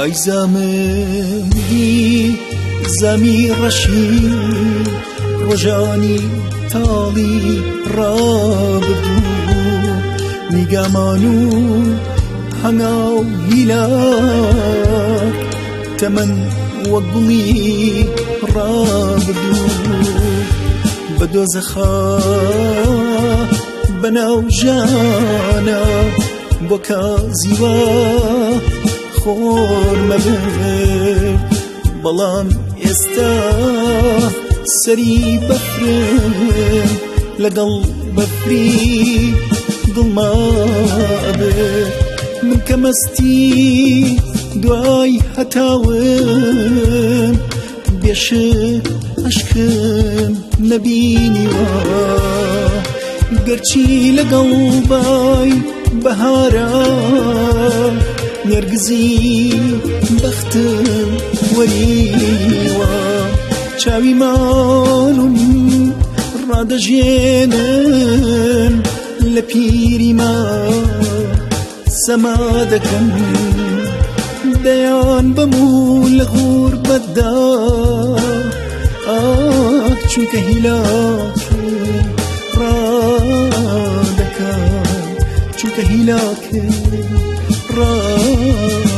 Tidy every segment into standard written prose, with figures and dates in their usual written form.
ئای زامندی زەمی ڕەشی ڕۆژانی تاڵی ڕابردوو نیگامان و هەنگاو هیلاک تەمەن وەک گوڵی ڕابردوو بە دۆزەخا بەناو ژانە بۆ کازیوە خۆر مەبێت بەڵام ئێستا سەری بەفرم لەگەڵ بەفری دڵما بێت من کە مەستی دوای هەتاوم بێشک عەشقم نەبینیوە گەرچی لەگەڵ بای بەهارە نێرگزی بەختم وەریوە چاوی ماڵم ڕادەژێنن لە پیری ما سەما دەکەن دەیان بەموو لە غوربەتدا چونکە هیلاکم ڕادەکەن چونکە هیلاکم ڕادەکەن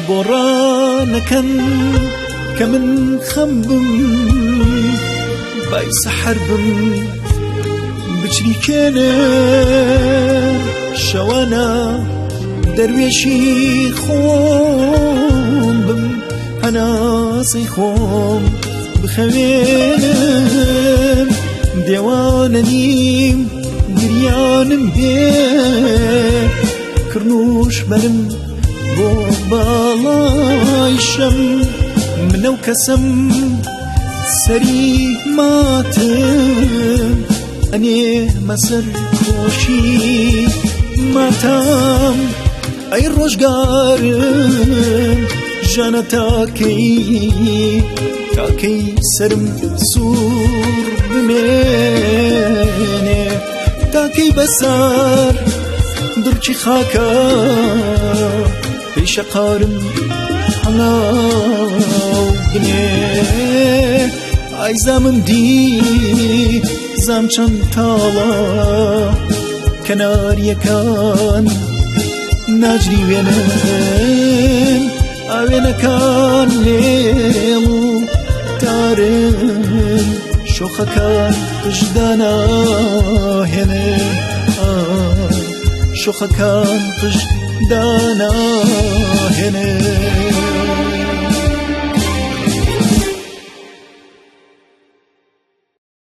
بۆڕانەکەن کە من خەم بم بای سەحەر بم بچریکێنە شەوانە دەروێشی خۆم بم هەناسەی خۆم بخەوێنم دێوانە نیم گریانم بێ کڕنوش بەرم بۆ باڵای شەم منە و کەسم سەری ماتم ئەنێ مەسەر خۆشی ماتام ئەی ڕۆژگارم ژانە تاکەی سرم سوور بمێنێ تاکەی بەسەر دڕچی خاکە پیش قارم حناو بنێ ئای زامم دی زام چەند تاڵە کەناریەکان ناجری وێنن ئاوێنەکان لێڵ و تارن شۆخەکان پشداناهێنن شۆخەکان پشداناهێنن